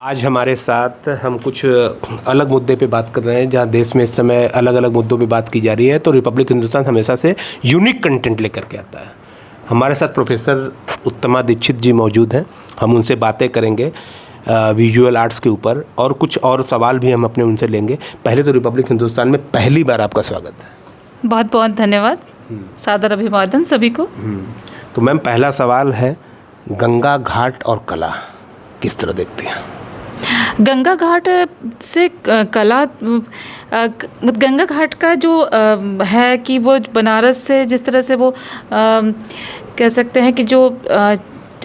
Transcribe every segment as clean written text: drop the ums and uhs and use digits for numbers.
आज हमारे साथ हम कुछ अलग मुद्दे पे बात कर रहे हैं, जहां देश में इस समय अलग अलग मुद्दों पे बात की जा रही है। तो रिपब्लिक हिंदुस्तान हमेशा से यूनिक कंटेंट लेकर के आता है। हमारे साथ प्रोफेसर उत्तमा दीक्षित जी मौजूद हैं। हम उनसे बातें करेंगे विजुअल आर्ट्स के ऊपर, और कुछ और सवाल भी हम अपने उनसे लेंगे। पहले तो रिपब्लिक हिंदुस्तान में पहली बार आपका स्वागत है। बहुत बहुत धन्यवाद, सादर अभिवादन सभी को। तो मैम, पहला सवाल है, गंगा घाट और कला किस तरह देखती हैं? गंगा घाट से कला, गंगा घाट का जो है कि वो बनारस से जिस तरह से वो कह सकते हैं कि जो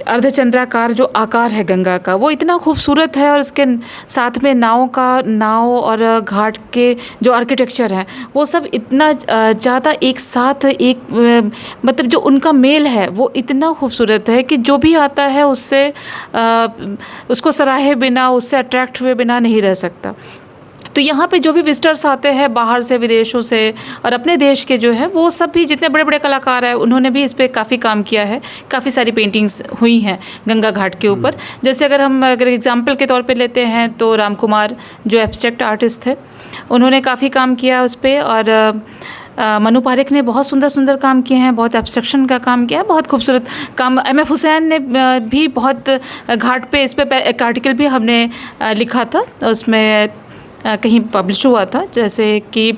अर्धचंद्राकार जो आकार है गंगा का, वो इतना खूबसूरत है। और उसके साथ में नाव और घाट के जो आर्किटेक्चर है वो सब इतना ज़्यादा एक साथ मतलब जो उनका मेल है वो इतना खूबसूरत है कि जो भी आता है उससे उसको सराहे बिना, उससे अट्रैक्ट हुए बिना नहीं रह सकता। तो यहाँ पे जो भी विजिटर्स आते हैं बाहर से, विदेशों से और अपने देश के जो है, वो सब भी जितने बड़े बड़े कलाकार हैं उन्होंने भी इस पे काफ़ी काम किया है। काफ़ी सारी पेंटिंग्स हुई हैं गंगा घाट के ऊपर। जैसे अगर एग्जांपल के तौर पे लेते हैं तो राम कुमार जो एब्स्ट्रैक्ट आर्टिस्ट थे, उन्होंने काफ़ी काम किया उस पर। और मनु पारेख ने बहुत सुंदर सुंदर काम किए हैं, बहुत एब्स्ट्रक्शन का काम किया है, बहुत खूबसूरत काम। M.F. हुसैन ने भी बहुत घाट पे इस पर एक आर्टिकल भी हमने लिखा था, उसमें कहीं पब्लिश हुआ था, जैसे कि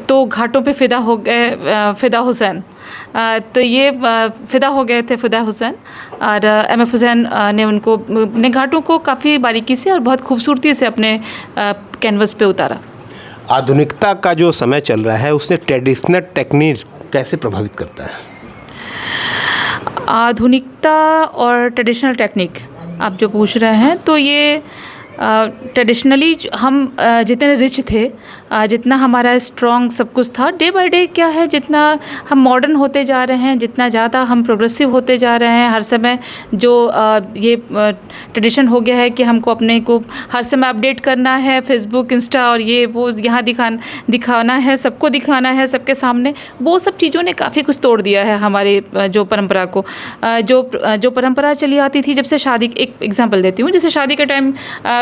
तो घाटों पे फ़िदा हो गए फ़िदा हुसैन। तो ये फ़िदा हो गए थे फ़िदा हुसैन। और M.F. हुसैन ने अपने घाटों को काफ़ी बारीकी से और बहुत खूबसूरती से अपने कैनवस पे उतारा। आधुनिकता का जो समय चल रहा है उसने ट्रेडिशनल टेक्निक कैसे प्रभावित करता है? आधुनिकता और ट्रेडिशनल टेक्निक आप जो पूछ रहे हैं, तो ये ट्रेडिशनली हम जितने रिच थे, जितना हमारा स्ट्रॉन्ग सब कुछ था, डे बाय डे क्या है, जितना हम मॉडर्न होते जा रहे हैं, जितना ज़्यादा हम प्रोग्रेसिव होते जा रहे हैं, हर समय जो ये ट्रेडिशन हो गया है कि हमको अपने को हर समय अपडेट करना है, फेसबुक, इंस्टा और ये वो यहाँ दिखाना है, सबको दिखाना है सबके सामने। वो सब चीज़ों ने काफ़ी कुछ तोड़ दिया है हमारे जो परंपरा को। जो परंपरा चली आती थी, जब से शादी, एक एग्जांपल देती हूँ, जैसे शादी के टाइम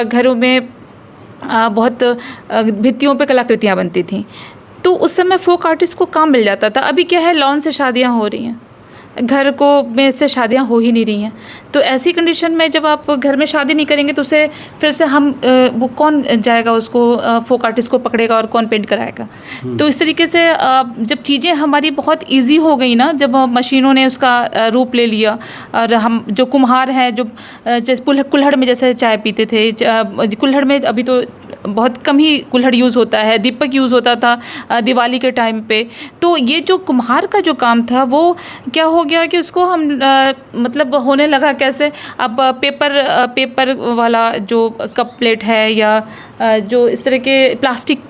घरों में बहुत भित्तियों पे कलाकृतियाँ बनती थीं, तो उस समय फोक आर्टिस्ट को काम मिल जाता था। अभी क्या है, लॉन से शादियाँ हो रही हैं, घर को में से शादियाँ हो ही नहीं रही हैं। तो ऐसी कंडीशन में जब आप घर में शादी नहीं करेंगे तो उसे फिर से वो कौन जाएगा, उसको फोक आर्टिस्ट को पकड़ेगा और कौन पेंट कराएगा। तो इस तरीके से जब चीज़ें हमारी बहुत इजी हो गई ना, जब मशीनों ने उसका रूप ले लिया, और हम जो कुम्हार हैं, जो जैसे कुल्हड़ में जैसे चाय पीते थे, कुल्हड़ में अभी तो बहुत कम ही कुल्हड़ यूज़ होता है, दीपक यूज़ होता था दिवाली के टाइम पे। तो ये जो कुम्हार का जो काम था वो क्या हो गया कि उसको हम मतलब होने लगा कैसे, अब पेपर वाला जो कप प्लेट है या जो इस तरह के प्लास्टिक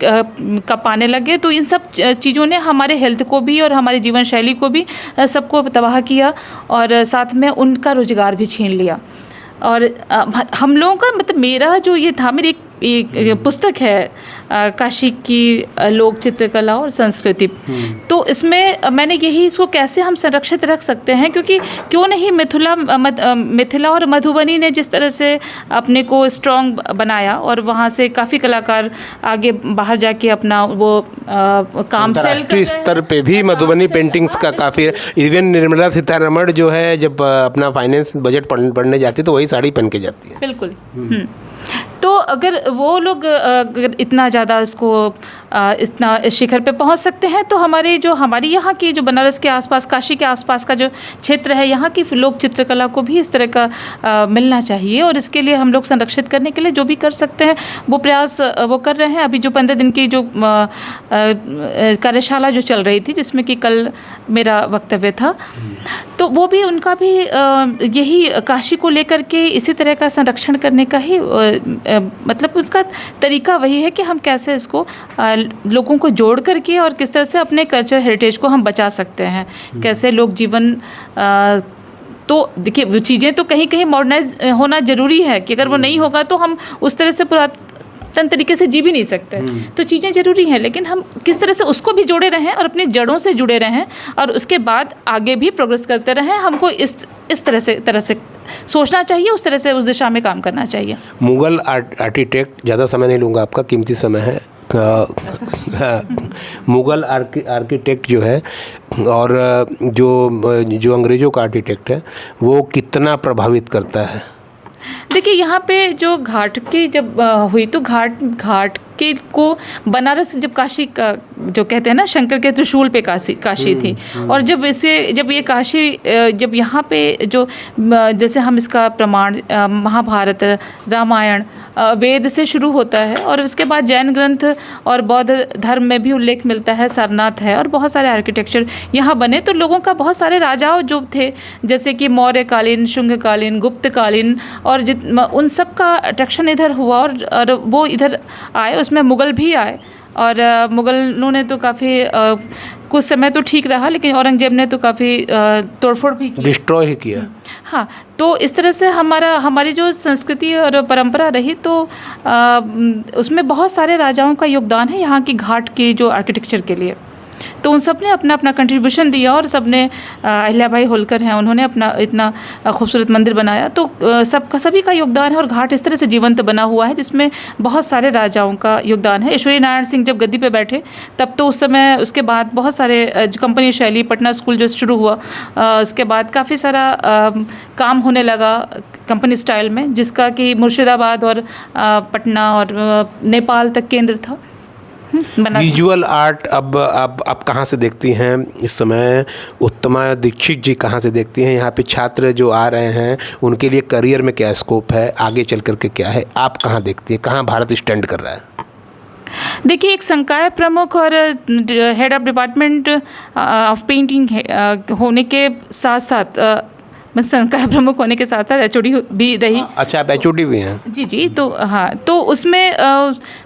कप आने लगे। तो इन सब चीज़ों ने हमारे हेल्थ को भी और हमारी जीवन शैली को भी सबको तबाह किया, और साथ में उनका रोज़गार भी छीन लिया। और हम लोगों का मतलब, मेरा जो ये था, मेरी एक पुस्तक है काशी की लोक चित्रकला और संस्कृति। तो इसमें मैंने यही इसको कैसे हम संरक्षित रख सकते हैं, क्योंकि क्यों नहीं मिथिला और मधुबनी ने जिस तरह से अपने को स्ट्रॉन्ग बनाया, और वहाँ से काफ़ी कलाकार आगे बाहर जाके अपना वो काम राष्ट्रीय स्तर पे भी मधुबनी पेंटिंग्स का काफ़ी, इवन निर्मला सीतारमण जो है जब अपना फाइनेंस बजट पढ़ने जाती है तो वही साड़ी पहन के जाती है। बिल्कुल। तो अगर वो लोग अगर इतना ज़्यादा इसको इतना शिखर पे पहुंच सकते हैं, तो हमारी यहाँ की जो बनारस के आसपास, काशी के आसपास का जो क्षेत्र है, यहाँ की लोक चित्रकला को भी इस तरह का मिलना चाहिए। और इसके लिए हम लोग संरक्षित करने के लिए जो भी कर सकते हैं वो प्रयास वो कर रहे हैं। अभी जो 15 दिन की जो कार्यशाला जो चल रही थी, जिसमें कि कल मेरा वक्तव्य था, तो वो भी उनका भी यही काशी को लेकर के इसी तरह का संरक्षण करने का ही मतलब उसका तरीका वही है कि हम कैसे इसको लोगों को जोड़ करके और किस तरह से अपने कल्चर हेरिटेज को हम बचा सकते हैं, कैसे लोग जीवन। तो देखिए, वो चीज़ें तो कहीं कहीं मॉडर्नाइज होना ज़रूरी है कि अगर वो नहीं होगा तो हम उस तरह से तन तरीके से जी भी नहीं सकते। तो चीज़ें ज़रूरी हैं, लेकिन हम किस तरह से उसको भी जोड़े रहें और अपनी जड़ों से जुड़े रहें और उसके बाद आगे भी प्रोग्रेस करते रहें। हमको इस तरह से सोचना चाहिए, उस तरह से उस दिशा में काम करना चाहिए। मुगल आर्किटेक्ट, ज़्यादा समय नहीं लूँगा आपका, कीमती समय है। मुगल आर्किटेक्ट जो है और जो अंग्रेज़ों का आर्किटेक्ट है वो कितना प्रभावित करता है? देखिए यहाँ पे जो घाट की जब हुई तो घाट के को बनारस, जब काशी का जो कहते हैं ना, शंकर के त्रिशूल पे काशी थी। और जब ये काशी जब यहाँ पे जो जैसे हम इसका प्रमाण महाभारत, रामायण, वेद से शुरू होता है और उसके बाद जैन ग्रंथ और बौद्ध धर्म में भी उल्लेख मिलता है, सारनाथ है और बहुत सारे आर्किटेक्चर यहाँ बने। तो लोगों का बहुत सारे राजाओं जो थे, जैसे कि मौर्यकालीन, शुंगकालीन, गुप्तकालीन, और उन सब का अट्रैक्शन इधर हुआ और वो इधर आए, उसमें मुग़ल भी आए। और मुग़लों ने तो काफ़ी कुछ समय तो ठीक रहा, लेकिन औरंगज़ेब ने तो काफ़ी तोड़फोड़ भी की, डिस्ट्रॉय ही किया। हाँ, तो इस तरह से हमारी जो संस्कृति और परंपरा रही, तो उसमें बहुत सारे राजाओं का योगदान है यहाँ की घाट की जो आर्किटेक्चर के लिए। तो उन सब ने अपना अपना कंट्रीब्यूशन दिया और सब ने, अहिल्याबाई होलकर हैं, उन्होंने अपना इतना खूबसूरत मंदिर बनाया। तो सभी का योगदान है और घाट इस तरह से जीवंत बना हुआ है जिसमें बहुत सारे राजाओं का योगदान है। ईश्वरी नारायण सिंह जब गद्दी पे बैठे तब तो उस समय, उसके बाद बहुत सारे कंपनी शैली, पटना स्कूल जो शुरू हुआ, उसके बाद काफ़ी सारा काम होने लगा कंपनी स्टाइल में, जिसका कि मुर्शिदाबाद और पटना और नेपाल तक केंद्र था। विजुअल आर्ट अब कहाँ से देखती हैं इस समय? उत्तमा दीक्षित जी कहाँ से देखती हैं? यहाँ पे छात्र जो आ रहे हैं उनके लिए करियर में क्या स्कोप है, आगे चल कर के क्या है, आप कहाँ देखती हैं, कहाँ भारत स्टैंड कर रहा है? देखिए, एक संकाय प्रमुख और head of department of painting होने के साथ साथ, मैं संकाय प्रमुख होने के साथ साथ एचओडी भी रही। अच्छा, आप एचओडी भी हैं? जी, तो हाँ, तो उसमें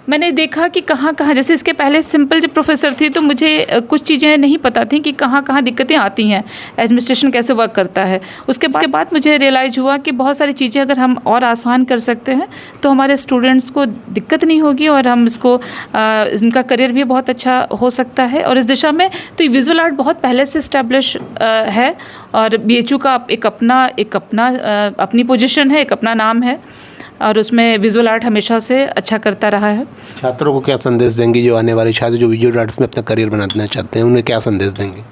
मैंने देखा कि कहाँ जैसे इसके पहले सिंपल जब प्रोफेसर थी तो मुझे कुछ चीज़ें नहीं पता थी कि कहाँ दिक्कतें आती हैं, एडमिनिस्ट्रेशन कैसे वर्क करता है। उसके बाद मुझे रियलाइज़ हुआ कि बहुत सारी चीज़ें अगर हम और आसान कर सकते हैं तो हमारे स्टूडेंट्स को दिक्कत नहीं होगी और हम इनका करियर भी बहुत अच्छा हो सकता है। और इस दिशा में तो विजुअल आर्ट बहुत पहले से इस्टेब्लिश है और BHU का एक अपनी पोजीशन है, एक अपना नाम है और उसमें विजुअल आर्ट हमेशा से अच्छा करता रहा है। छात्रों को क्या संदेश देंगी, जो आने वाले छात्र जो विजुअल आर्ट्स में अपना करियर बनाना चाहते हैं, उन्हें क्या संदेश देंगे?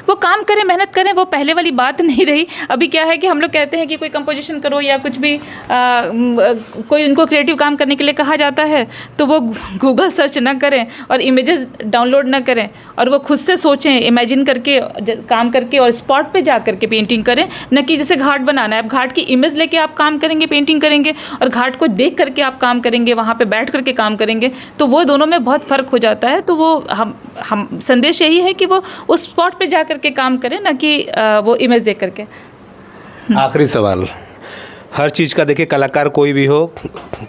वो काम करें, मेहनत करें, वो पहले वाली बात नहीं रही। अभी क्या है कि हम लोग कहते हैं कि कोई कंपोजिशन करो या कुछ भी, कोई उनको क्रिएटिव काम करने के लिए कहा जाता है तो वो गूगल सर्च ना करें और इमेजेस डाउनलोड ना करें और वो खुद से सोचें, इमेजिन करके काम करके और स्पॉट पे जा करके पेंटिंग करें। न कि जैसे घाट बनाना है, अब घाट की इमेज लेके आप काम करेंगे, पेंटिंग करेंगे, और घाट को देख करके आप काम करेंगे, वहाँ पे बैठ करके काम करेंगे, तो वो दोनों में बहुत फ़र्क हो जाता है। तो वो हम संदेश यही है कि वो उस स्पॉट पे जा करके काम करें, ना कि वो इमेज देख करके। आखिरी सवाल, हर चीज़ का देखिए, कलाकार कोई भी हो,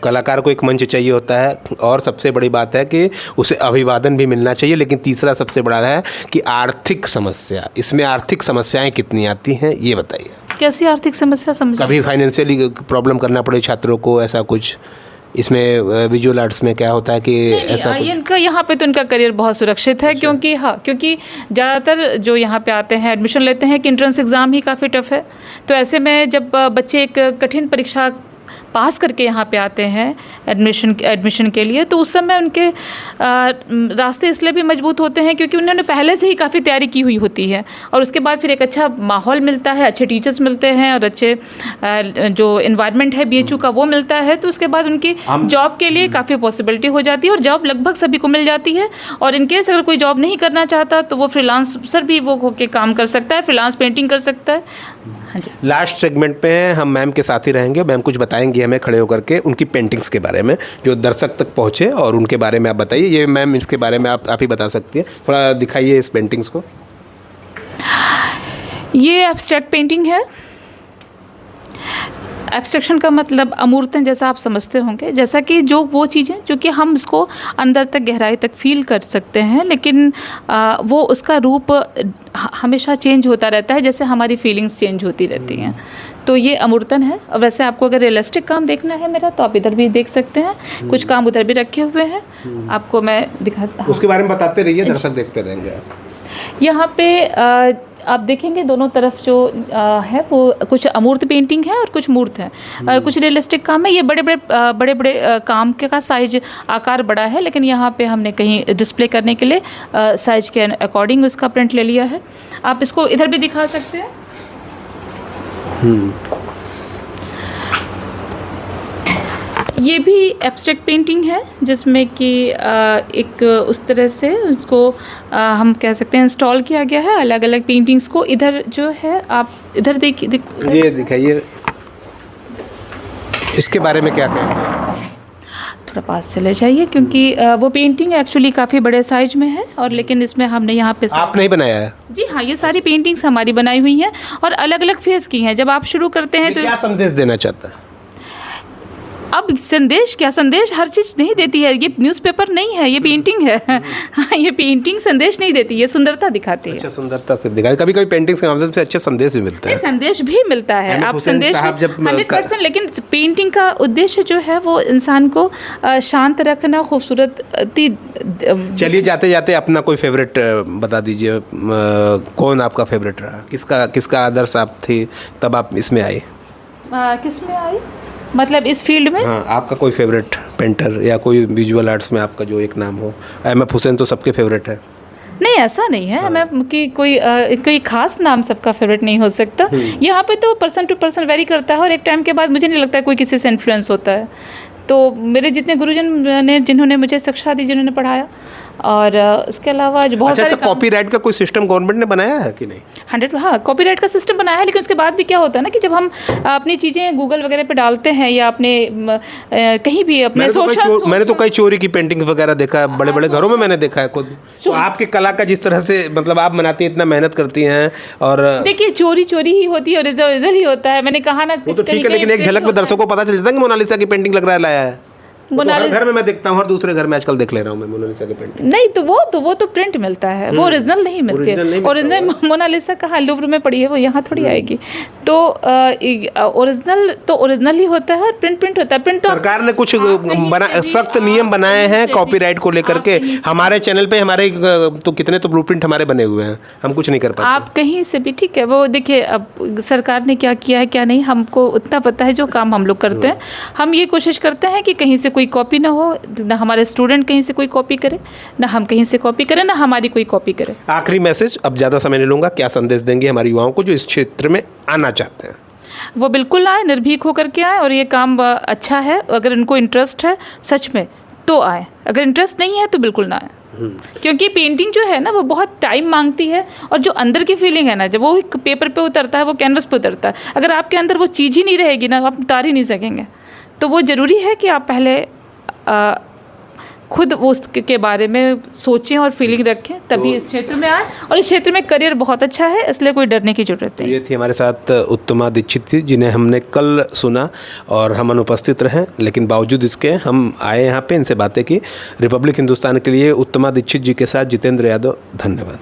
कलाकार को एक मंच चाहिए होता है और सबसे बड़ी बात है कि उसे अभिवादन भी मिलना चाहिए, लेकिन तीसरा सबसे बड़ा है कि आर्थिक समस्या, इसमें आर्थिक समस्याएं कितनी आती हैं, ये बताइए। कैसी आर्थिक समस्या समझ? कभी फाइनेंशियली प्रॉब्लम करना पड़े छात्रों को, ऐसा कुछ? इसमें विजुअल आर्ट्स में क्या होता है कि ऐसा इनका यहाँ पे तो इनका करियर बहुत सुरक्षित है। क्योंकि ज़्यादातर जो यहाँ पे आते हैं, एडमिशन लेते हैं कि एंट्रेंस एग्ज़ाम ही काफ़ी टफ है। तो ऐसे में जब बच्चे एक कठिन परीक्षा पास करके यहाँ पे आते हैं एडमिशन के लिए, तो उस समय उनके रास्ते इसलिए भी मजबूत होते हैं क्योंकि उन्होंने पहले से ही काफ़ी तैयारी की हुई होती है और उसके बाद फिर एक अच्छा माहौल मिलता है, अच्छे टीचर्स मिलते हैं और अच्छे जो इन्वायरमेंट है BHU का वो मिलता है। तो उसके बाद उनकी जॉब के लिए काफ़ी पॉसिबिलिटी हो जाती है और जॉब लगभग सभी को मिल जाती है। और इनकेस अगर कोई जॉब नहीं करना चाहता तो वो फ्रीलांसर भी वो होके काम कर सकता है, फ्रीलांस पेंटिंग कर सकता है। हाँ जी। लास्ट सेगमेंट पे हम मैम के साथ ही रहेंगे। मैम कुछ बताएंगी हमें खड़े होकर के उनकी पेंटिंग्स के बारे में जो दर्शक तक पहुँचे, और उनके बारे में आप बताइए। ये मैम इसके बारे में आप ही बता सकती हैं, थोड़ा दिखाइए इस पेंटिंग्स को। ये एब्स्ट्रैक्ट पेंटिंग है। एब्स्ट्रैक्शन का मतलब अमूर्तन जैसा आप समझते होंगे, जैसा कि जो वो चीज़ें जो कि हम इसको अंदर तक गहराई तक फील कर सकते हैं, लेकिन वो उसका रूप हमेशा चेंज होता रहता है जैसे हमारी फीलिंग्स चेंज होती रहती हैं। तो ये अमूर्तन है। और वैसे आपको अगर रियलिस्टिक काम देखना है मेरा तो आप इधर भी देख सकते हैं, कुछ काम उधर भी रखे हुए हैं, आपको मैं दिखाता हूँ। उसके बारे में बताते रहिए, दर्शक देखते रहेंगे। यहाँ पे आप देखेंगे दोनों तरफ जो है वो कुछ अमूर्त पेंटिंग है और कुछ मूर्त है, कुछ रियलिस्टिक काम है। ये बड़े बड़े काम के का साइज आकार बड़ा है, लेकिन यहाँ पे हमने कहीं डिस्प्ले करने के लिए साइज के अकॉर्डिंग उसका प्रिंट ले लिया है। आप इसको इधर भी दिखा सकते हैं। ये भी एब्स्ट्रैक्ट पेंटिंग है जिसमें कि एक उस तरह से उसको हम कह सकते हैं इंस्टॉल किया गया है अलग अलग पेंटिंग्स को। इधर जो है आप इधर देखिए, ये दिखाइए, इसके बारे में क्या कहेंगे? थोड़ा पास चले जाइए, क्योंकि वो पेंटिंग एक्चुअली काफ़ी बड़े साइज में है, और लेकिन इसमें हमने यहाँ पे आपने ही बनाया है? जी हाँ, ये सारी पेंटिंग्स हमारी बनाई हुई हैं और अलग अलग फेस की हैं। जब आप शुरू करते हैं तो क्या संदेश देना चाहता है? अब संदेश क्या, संदेश हर चीज़ नहीं देती है। ये न्यूज़पेपर नहीं है, ये पेंटिंग है। हाँ, ये पेंटिंग संदेश नहीं देती, ये सुंदरता दिखाती है। अच्छा, सुंदरता सिर्फ दिखाती। कभी कभी पेंटिंग्स के माध्यम से अच्छे संदेश भी मिलते हैं। संदेश भी मिलता है, आप संदेश 100%, लेकिन पेंटिंग का उद्देश्य जो है वो इंसान को शांत रखना, खूबसूरत। चलिए जाते जाते अपना कोई फेवरेट बता दीजिए, कौन आपका फेवरेट रहा, किसका आदर्श आप थी तब आप इसमें आए? किस में आई मतलब इस फील्ड में? हाँ, आपका कोई फेवरेट पेंटर या कोई विजुअल आर्ट्स में आपका जो एक नाम हो। एम.एफ. हुसैन तो सबके फेवरेट है। नहीं, ऐसा नहीं है। हमें कि कोई खास नाम सबका फेवरेट नहीं हो सकता। यहाँ पे तो पर्सन टू पर्सन वेरी करता है, और एक टाइम के बाद मुझे नहीं लगता कोई किसी से इन्फ्लुएंस होता है। तो मेरे जितने गुरुजन ने, जिन्होंने मुझे शिक्षा दी, जिन्होंने पढ़ाया, और इसके अलावा जो बहुत सारे कॉपीराइट का कोई सिस्टम गवर्नमेंट ने बनाया है कि नहीं? 100, हाँ, कॉपीराइट का सिस्टम बनाया है, लेकिन उसके बाद भी क्या होता है ना कि जब हम अपनी चीज़ें गूगल वगैरह पे डालते हैं या अपने कहीं भी अपने मैंने तो कई चोरी की पेंटिंग वगैरह देखा है, बड़े बड़े घरों में मैंने देखा है खुद। तो आपकी कला का जिस तरह से मतलब आप बनाती हैं, इतना मेहनत करती हैं, और देखिए चोरी ही होती है और रिजल्ट ही होता है। मैंने कहा ना, वो तो ठीक है, लेकिन एक झलक में दर्शकों को पता चल जाता है कि मोनालिसा की पेंटिंग लग रहा है, लाया है। तो हर घर में मैं देखता हूँ, हर दूसरे घर में आजकल देख ले रहा हूँ मैं मोनालिसा की पेंटिंग। नहीं, तो वो तो प्रिंट मिलता है, वो ओरिजिनल नहीं मिलती है। ओरिजिनल मोनालिसा कहाँ लूव्र में पड़ी है, वो यहाँ थोड़ी आएगी। तो ओरिजिनल ही होता है और प्रिंट होता है। प्रिंट तो सरकार ने कुछ सख्त नियम बनाए हैं कॉपीराइट को लेकर के। हमारे चैनल पे हमारे तो कितने तो ब्लूप्रिंट हमारे बने हुए हैं, हम कुछ नहीं कर पाते। आप कहीं से भी, ठीक है, वो देखिए अब सरकार ने क्या किया है क्या नहीं, हमको उतना पता है। जो काम हम लोग करते हैं, हम ये कोशिश करते हैं कि कहीं से कोई कॉपी ना हो, ना हमारे स्टूडेंट कहीं से कोई कॉपी करे, ना हम कहीं से कॉपी करें, ना हमारी कोई कॉपी करे। आखिरी मैसेज, अब ज़्यादा समय नहीं लूँगा, क्या संदेश देंगे हमारे युवाओं को जो इस क्षेत्र में आना चाहते हैं? वो बिल्कुल आए, निर्भीक होकर के आए, और ये काम अच्छा है। अगर उनको इंटरेस्ट है सच में तो आए, अगर इंटरेस्ट नहीं है तो बिल्कुल ना आए। क्योंकि पेंटिंग जो है ना वो बहुत टाइम मांगती है, और जो अंदर की फीलिंग है ना, जब वो पेपर पे उतरता है, वो कैनवस पे उतरता है, अगर आपके अंदर वो चीज़ ही नहीं रहेगी ना, आप उतार ही नहीं सकेंगे। तो वो ज़रूरी है कि आप पहले खुद उसके बारे में सोचें और फीलिंग रखें, तभी इस क्षेत्र में आए। और इस क्षेत्र में करियर बहुत अच्छा है, इसलिए कोई डरने की ज़रूरत नहीं। ये थी हमारे साथ उत्तमा दीक्षित जी, जिन्हें हमने कल सुना और हम अनुपस्थित रहे, लेकिन बावजूद इसके हम आए यहाँ पे, इनसे बातें की। रिपब्लिक हिंदुस्तान के लिए उत्तमा दीक्षित जी के साथ जितेंद्र यादव, धन्यवाद।